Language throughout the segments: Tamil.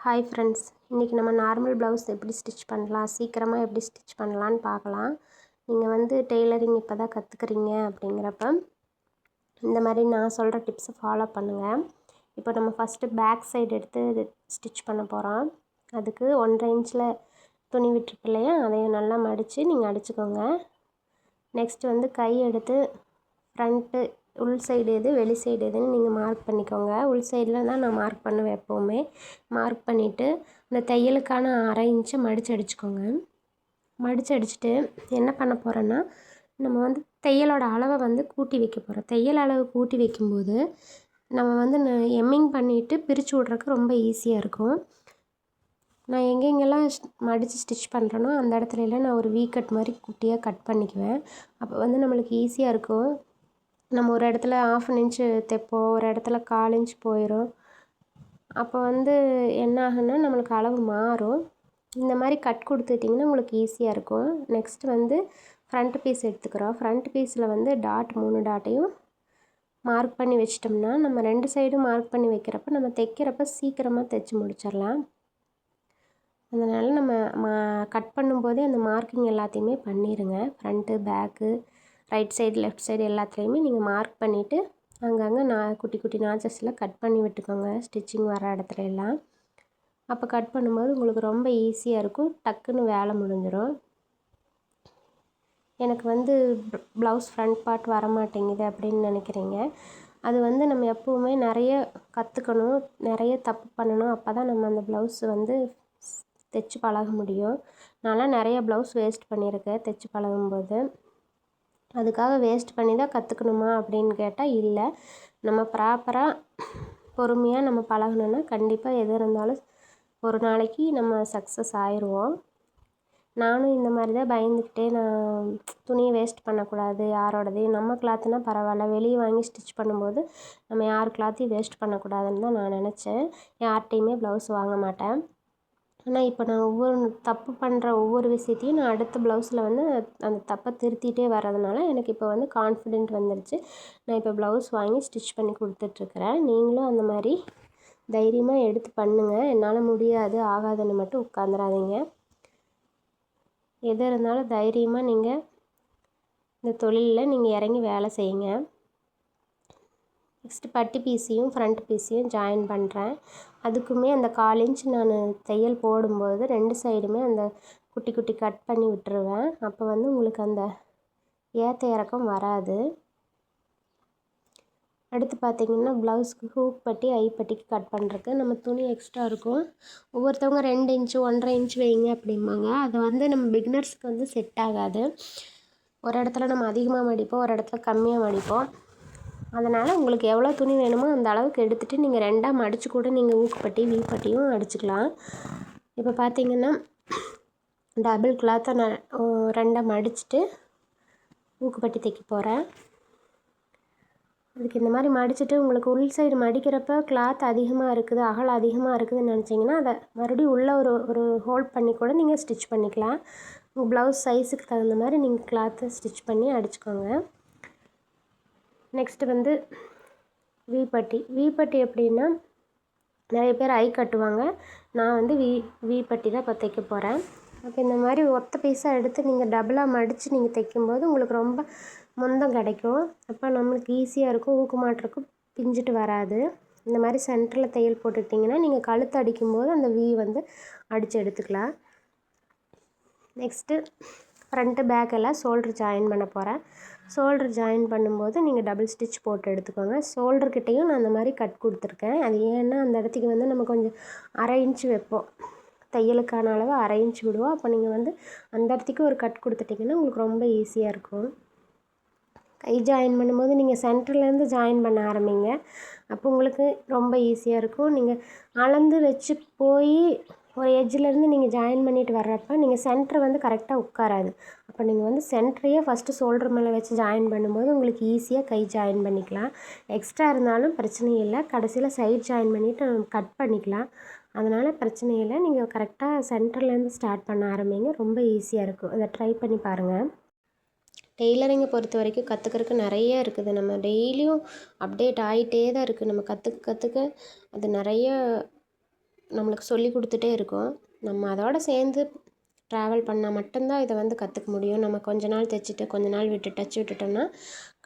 ஹாய் ஃப்ரெண்ட்ஸ், இன்றைக்கி நம்ம நார்மல் ப்ளவுஸ் எப்படி ஸ்டிச் பண்ணலாம், சீக்கிரமாக எப்படி ஸ்டிச் பண்ணலான்னு பார்க்கலாம். நீங்கள் வந்து டெய்லரிங் இப்போ தான் கற்றுக்குறீங்க அப்படிங்கிறப்ப இந்த மாதிரி நான் சொல்கிற டிப்ஸை ஃபாலோ பண்ணுங்கள். இப்போ நம்ம ஃபஸ்ட்டு பேக் சைடு எடுத்து ஸ்டிச் பண்ண போகிறோம். அதுக்கு 1.5 இன்ச்சில் துணி விட்டுருக்கு இல்லையா, அதையும் நல்லா மடித்து நீங்கள் அடிச்சுக்கோங்க. நெக்ஸ்ட்டு வந்து கை எடுத்து ஃப்ரண்ட்டு உள் சைடு எது வெளி சைடு எதுன்னு நீங்கள் மார்க் பண்ணிக்கோங்க. உள் சைடில் தான் நான் மார்க் பண்ணுவேன் எப்போவுமே. மார்க் பண்ணிவிட்டு இந்த தையலுக்கான 1/2 இன்ச்சை மடித்து அடிச்சுக்கோங்க. மடித்து அடிச்சுட்டு என்ன பண்ண போகிறோன்னா, நம்ம வந்து தையலோட அளவை வந்து கூட்டி வைக்க போகிறோம். தையல் அளவு கூட்டி வைக்கும்போது நம்ம வந்து எம்மிங் பண்ணிவிட்டு பிரித்து விட்றதுக்கு ரொம்ப ஈஸியாக இருக்கும். நான் எங்கெங்கெல்லாம் மடித்து ஸ்டிச் பண்ணுறேனோ அந்த இடத்துலலாம் நான் ஒரு கட் மாதிரி குட்டியாக கட் பண்ணிக்குவேன். அப்போ வந்து நம்மளுக்கு ஈஸியாக இருக்கும். நம்ம ஒரு இடத்துல 1/2 இன்ச்சு தைப்போம், ஒரு இடத்துல 1/4 இன்ச் போயிடும். அப்போ வந்து என்ன ஆகுன்னா நம்மளுக்கு அளவு மாறும். இந்த மாதிரி கட் கொடுத்துட்டிங்கன்னா உங்களுக்கு ஈஸியாக இருக்கும். நெக்ஸ்ட்டு வந்து ஃப்ரண்ட் பீஸ் எடுத்துக்கிறோம். ஃப்ரண்ட் பீஸில் வந்து 3 டாட்டையும் மார்க் பண்ணி வச்சிட்டோம்னா நம்ம 2 சைடும் மார்க் பண்ணி வைக்கிறப்ப நம்ம தைக்கிறப்ப சீக்கிரமாக தைச்சி முடிச்சிடலாம். அதனால் நம்ம கட் பண்ணும்போதே அந்த மார்க்கிங் எல்லாத்தையுமே பண்ணிடுங்க. Front, back, right side, left side எல்லாத்துலேயுமே நீங்கள் மார்க் பண்ணிவிட்டு அங்கங்கே குட்டி குட்டி நாச்சஸில் கட் பண்ணி விட்டுக்கோங்க, ஸ்டிச்சிங் வர இடத்துல எல்லாம். அப்போ கட் பண்ணும்போது உங்களுக்கு ரொம்ப ஈஸியாக இருக்கும், டக்குன்னு வேலை முடிஞ்சிடும். எனக்கு வந்து ப்ளவுஸ் ஃப்ரண்ட் பார்ட் வர மாட்டேங்குது அப்படின்னு நினைக்கிறீங்க. அது வந்து நம்ம எப்போவுமே நிறைய கற்றுக்கணும், நிறைய தப்பு பண்ணணும். அப்போ தான் நம்ம அந்த ப்ளவுஸ் வந்து தைச்சி பழக முடியும். நான்லாம் நிறைய ப்ளவுஸ் வேஸ்ட் பண்ணியிருக்கேன் தைச்சி பழகும்போது. அதுக்காக வேஸ்ட் பண்ணி தான் கற்றுக்கணுமா அப்படின்னு கேட்டால் இல்லை. நம்ம ப்ராப்பராக பொறுமையாக நம்ம பழகணுன்னா கண்டிப்பாக எது இருந்தாலும் ஒரு நாளைக்கு நம்ம சக்ஸஸ் ஆயிடுவோம். நானும் இந்த மாதிரி தான் பயந்துக்கிட்டே நான் துணியை வேஸ்ட் பண்ணக்கூடாது, யாரோடதையும் நம்ம கிளாத்துனால் பரவாயில்ல, வெளியே வாங்கி ஸ்டிச் பண்ணும்போது நம்ம யார் கிளாத்தையும் வேஸ்ட் பண்ணக்கூடாதுன்னு தான் நான் நினச்சேன். யார்கிட்டையுமே ப்ளவுஸ் வாங்க மாட்டேன். ஆனால் இப்போ நான் தப்பு பண்ணுற ஒவ்வொரு விஷயத்தையும் நான் அடுத்த ப்ளவுஸில் வந்து அந்த தப்பை திருத்திகிட்டே வர்றதுனால எனக்கு இப்போ வந்து கான்ஃபிடென்ட் வந்துடுச்சு. நான் இப்போ ப்ளவுஸ் வாங்கி ஸ்டிச் பண்ணி கொடுத்துட்ருக்குறேன். நீங்களும் அந்த மாதிரி தைரியமாக எடுத்து பண்ணுங்கள். என்னால் முடியாது, ஆகாதுன்னு மட்டும் உட்காந்துடாதீங்க. எது இருந்தாலும் தைரியமாக நீங்கள் இந்த தொழிலில் நீங்கள் இறங்கி வேலை செய்யுங்க. நெக்ஸ்ட்டு பட்டி பீஸையும் ஃப்ரண்ட் பீஸையும் ஜாயின் பண்ணுறேன். அதுக்குமே அந்த 1/4 இன்ச் நான் தையல் போடும்போது 2 சைடுமே அந்த குட்டி குட்டி கட் பண்ணி விட்டுருவேன். அப்போ வந்து உங்களுக்கு அந்த ஏற்ற இறக்கம் வராது. அடுத்து பார்த்திங்கன்னா ப்ளவுஸ்க்கு ஹூக் பட்டி, ஐப்பட்டிக்கு கட் பண்ணுறதுக்கு நம்ம துணி எக்ஸ்ட்ரா இருக்கும். ஒவ்வொருத்தவங்க 2 இன்ச்சு 1.5 இன்ச் வைங்க அப்படிம்பாங்க. அது வந்து நம்ம பிகினர்ஸ்க்கு வந்து செட் ஆகாது. ஒரு இடத்துல நம்ம அதிகமாக மடிப்போம், ஒரு இடத்துல கம்மியாக மடிப்போம். அதனால் உங்களுக்கு எவ்வளோ துணி வேணுமோ அந்த அளவுக்கு எடுத்துகிட்டு நீங்கள் 2ஆக மடித்து கூட நீங்கள் ஊக்குப்பட்டி வீப்பட்டியும் அடிச்சுக்கலாம். இப்போ பார்த்திங்கன்னா டபுள் கிளாத்தை நான் 2ஆக மடிச்சுட்டு ஊக்குப்பட்டி தைக்க போகிறேன். அதுக்கு இந்த மாதிரி மடிச்சுட்டு உங்களுக்கு உள் சைடு மடிக்கிறப்ப கிளாத் அதிகமாக இருக்குது, அகலம் அதிகமாக இருக்குதுன்னு நினச்சிங்கன்னா அதை மறுபடியும் உள்ளே ஒரு ஹோல்ட் பண்ணி கூட நீங்கள் ஸ்டிச் பண்ணிக்கலாம். உங்கள் ப்ளவுஸ் சைஸுக்கு தகுந்த மாதிரி நீங்கள் கிளாத்தை ஸ்டிச் பண்ணி அடிச்சுக்கோங்க. நெக்ஸ்ட்டு வந்து வீப்பட்டி எப்படின்னா நிறைய பேர் ஐ கட்டுவாங்க. நான் வந்து வீப்பட்டி தான் இப்போ தைக்க போகிறேன். அப்போ இந்த மாதிரி ஒத்த பீஸாக எடுத்து நீங்கள் டபுளாக மடித்து நீங்கள் தைக்கும்போது உங்களுக்கு ரொம்ப முந்தம் கிடைக்கும். அப்போ நம்மளுக்கு ஈஸியாக இருக்கும், ஊக்கு மாட்டுறதுக்கு பிஞ்சிட்டு வராது. இந்த மாதிரி சென்டரில் தையல் போட்டுக்கிட்டிங்கன்னா நீங்கள் கழுத்து அடிக்கும்போது அந்த வந்து அடித்து எடுத்துக்கலாம். நெக்ஸ்ட்டு ஃப்ரண்ட்டு பேக் எல்லாம் ஷோல்ட்ரு ஜாயின் பண்ண போகிறேன். ஷோல்ட்ரு ஜாயின் பண்ணும்போது நீங்கள் டபுள் ஸ்டிச் போட்டு எடுத்துக்கோங்க. ஷோல்டர்கிட்டையும் நான் அந்த மாதிரி கட் கொடுத்துருக்கேன். அது ஏன்னா அந்த இடத்துக்கு வந்து நம்ம கொஞ்சம் 1/2 இன்ச்சு வைப்போம், தையலுக்கான அளவு 1/2 இன்ச் விடுவோம். அப்போ நீங்கள் வந்து அந்த இடத்துக்கு ஒரு கட் கொடுத்துட்டிங்கன்னா உங்களுக்கு ரொம்ப ஈஸியாக இருக்கும். கை ஜாயின் பண்ணும்போது நீங்கள் சென்டர்லேருந்து ஜாயின் பண்ண ஆரம்பிங்க. அப்போ உங்களுக்கு ரொம்ப ஈஸியாக இருக்கும். நீங்கள் அளந்து வச்சு போய் ஒரு எட்ஜிலேருந்து நீங்கள் ஜாயின் பண்ணிவிட்டு வர்றப்ப நீங்கள் சென்டர் வந்து கரெக்டாக உட்காராது. அப்போ நீங்கள் வந்து சென்டரையே ஃபஸ்ட்டு ஷோல்டர் மேலே வச்சு ஜாயின் பண்ணும்போது உங்களுக்கு ஈஸியாக கை ஜாயின் பண்ணிக்கலாம். எக்ஸ்ட்ரா இருந்தாலும் பிரச்சனை இல்லை, கடைசியில் சைட் ஜாயின் பண்ணிவிட்டு கட் பண்ணிக்கலாம். அதனால் பிரச்சனை இல்லை. நீங்கள் கரெக்டாக சென்டர்லேருந்து ஸ்டார்ட் பண்ண ஆரம்பிங்க, ரொம்ப ஈஸியாக இருக்கும். அதை ட்ரை பண்ணி பாருங்கள். டெய்லரிங்கை பொறுத்த வரைக்கும் கற்றுக்கிறதுக்கு நிறைய இருக்குது. நம்ம டெய்லியும் அப்டேட் ஆகிட்டே தான் இருக்குது. நம்ம கற்றுக்க அது நிறைய நம்மளுக்கு சொல்லி கொடுத்துட்டே இருக்கும். நம்ம அதோடு சேர்ந்து ட்ராவல் பண்ணால் மட்டும்தான் இதை வந்து கற்றுக்க முடியும். நம்ம கொஞ்ச நாள் தைச்சிட்டு கொஞ்ச நாள் டச் விட்டுட்டோம்னா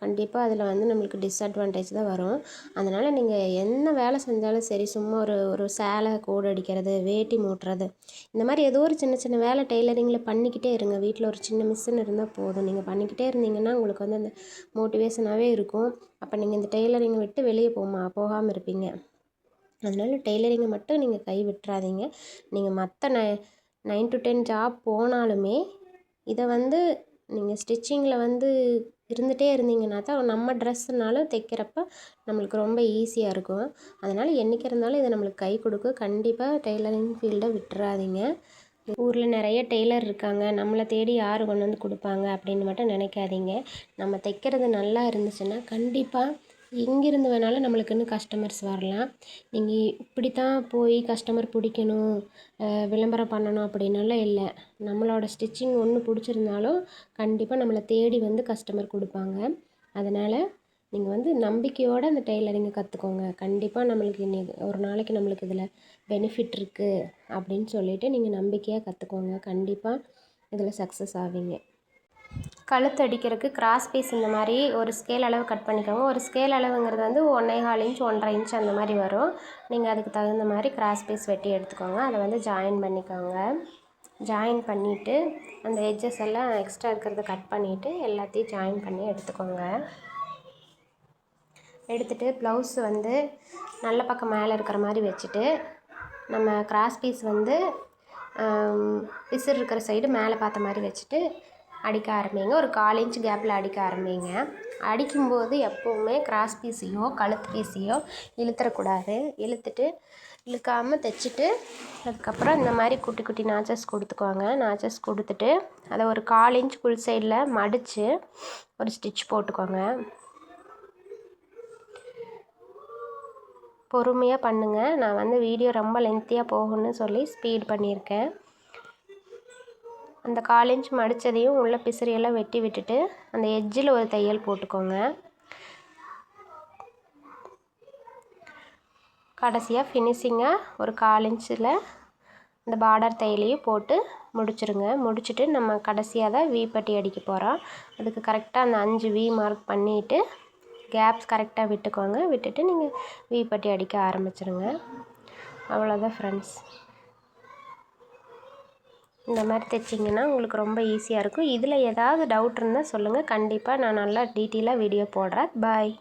கண்டிப்பாக அதில் வந்து நம்மளுக்கு டிஸ்அட்வான்டேஜ் தான் வரும். அதனால் நீங்கள் என்ன வேலை செஞ்சாலும் சரி, சும்மா ஒரு சேலை கோடு அடிக்கிறது, வேட்டி மூட்டுறது, இந்த மாதிரி ஏதோ ஒரு சின்ன சின்ன வேலை டெய்லரிங்கில் பண்ணிக்கிட்டே இருங்க. வீட்டில் ஒரு சின்ன மிஷின் இருந்தால் போதும். நீங்கள் பண்ணிக்கிட்டே இருந்தீங்கன்னா உங்களுக்கு வந்து அந்த மோட்டிவேஷனாகவே இருக்கும். அப்போ நீங்கள் இந்த டெய்லரிங்கை விட்டு வெளியே போகாமல் இருப்பீங்க. அதனால் டெய்லரிங்கை மட்டும் நீங்கள் கை விட்டுறாதீங்க. நீங்கள் மற்ற 9 to 10 ஜாப் போனாலுமே இதை வந்து நீங்கள் ஸ்டிச்சிங்கில் வந்து இருந்துகிட்டே இருந்தீங்கன்னா தான் நம்ம ட்ரெஸ்ஸுனாலும் தைக்கிறப்ப நம்மளுக்கு ரொம்ப ஈஸியாக இருக்கும். அதனால் என்றைக்கு இருந்தாலும் இதை நம்மளுக்கு கை கொடுக்கும். கண்டிப்பாக டெய்லரிங் ஃபீல்டை விட்டுறாதீங்க. ஊரில் நிறைய டெய்லர் இருக்காங்க, நம்மளை தேடி யார் கொண்டு வந்து கொடுப்பாங்க அப்படின்னு மட்டும் நினைக்காதீங்க. நம்ம தைக்கிறது நல்லா இருந்துச்சுன்னா கண்டிப்பாக எங்கேருந்து வேணாலும் நம்மளுக்குன்னு கஸ்டமர்ஸ் வரலாம். நீங்கள் இப்படி தான் போய் கஸ்டமர் பிடிக்கணும், விளம்பரம் பண்ணணும் அப்படின்னலாம் இல்லை. நம்மளோட ஸ்டிச்சிங் ஒன்று பிடிச்சிருந்தாலும் கண்டிப்பாக நம்மளை தேடி வந்து கஸ்டமர் கொடுப்பாங்க. அதனால் நீங்கள் வந்து நம்பிக்கையோடு அந்த டெய்லரிங்கை கற்றுக்கோங்க. கண்டிப்பாக நம்மளுக்கு இன்றைக்கி ஒரு நாளைக்கு நம்மளுக்கு இதில் பெனிஃபிட் இருக்குது அப்படின்னு சொல்லிவிட்டு நீங்கள் நம்பிக்கையாக கற்றுக்கோங்க. கண்டிப்பாக இதில் சக்ஸஸ் ஆவீங்க. கழுத்து அடிக்கிறதுக்கு கிராஸ் பீஸ் இந்த மாதிரி ஒரு ஸ்கேல் அளவு கட் பண்ணிக்கோங்க. ஒரு ஸ்கேல் அளவுங்கிறது வந்து 1.25 இன்ச் 1.5 இன்ச் அந்த மாதிரி வரும். நீங்கள் அதுக்கு தகுந்த மாதிரி கிராஸ் பீஸ் வெட்டி எடுத்துக்கோங்க. அதை வந்து ஜாயின் பண்ணிக்கோங்க. ஜாயின் பண்ணிவிட்டு அந்த எட்ஜஸ் எல்லாம் எக்ஸ்ட்ரா இருக்கிறத கட் பண்ணிவிட்டு எல்லாத்தையும் ஜாயின் பண்ணி எடுத்துக்கோங்க. எடுத்துகிட்டு ப்ளவுஸ் வந்து நல்ல பக்கம் மேலே இருக்கிற மாதிரி வச்சுட்டு நம்ம கிராஸ் பீஸ் வந்து பிசுறு இருக்கிற சைடு மேலே பார்த்த மாதிரி வச்சுட்டு அடிக்க ஆரம்பிங்க. ஒரு 1/4 இன்ச் கேப்பில் அடிக்க ஆரம்பிங்க. அடிக்கும்போது எப்போவுமே கிராஸ் பீஸையோ கழுத்து பீஸையோ இழுத்துறக்கூடாது. இழுக்காமல் தைச்சிட்டு அதுக்கப்புறம் இந்த மாதிரி குட்டி குட்டி நாச்சஸ் கொடுத்துக்கோங்க. நாச்சஸ் கொடுத்துட்டு அதை ஒரு 1/4 இன்ச் ஃபுல் சைடில் மடித்து ஒரு ஸ்டிச் போட்டுக்கோங்க. பொறுமையாக பண்ணுங்கள். நான் வந்து வீடியோ ரொம்ப லென்த்தியாக போகும்னு சொல்லி ஸ்பீட் பண்ணியிருக்கேன். அந்த 1/4 இன்ச் மடித்ததையும் உள்ள பிசிறியெல்லாம் வெட்டி விட்டுட்டு அந்த எட்ஜில் ஒரு தையல் போட்டுக்கோங்க. கடைசியாக ஃபினிஷிங்காக ஒரு 1/4 இன்ச்சில் இந்த பார்டர் தையலையும் போட்டு முடிச்சிருங்க. முடிச்சுட்டு நம்ம கடைசியாக தான் வி பட்டி அடிக்க போகிறோம். அதுக்கு கரெக்டாக அந்த 5 வி மார்க் பண்ணிவிட்டு கேப்ஸ் கரெக்டாக விட்டுக்கோங்க. விட்டுட்டு நீங்கள் வி பட்டி அடிக்க ஆரம்பிச்சிருங்க. அவ்வளோதான் ஃப்ரெண்ட்ஸ். இந்த மாதிரி தைச்சிங்கன்னா உங்களுக்கு ரொம்ப ஈஸியாக இருக்கும். இதில் ஏதாவது டவுட் இருந்தால் சொல்லுங்கள். கண்டிப்பாக நான் நல்லா டீட்டெயிலாக வீடியோ போடுறேன். பாய்.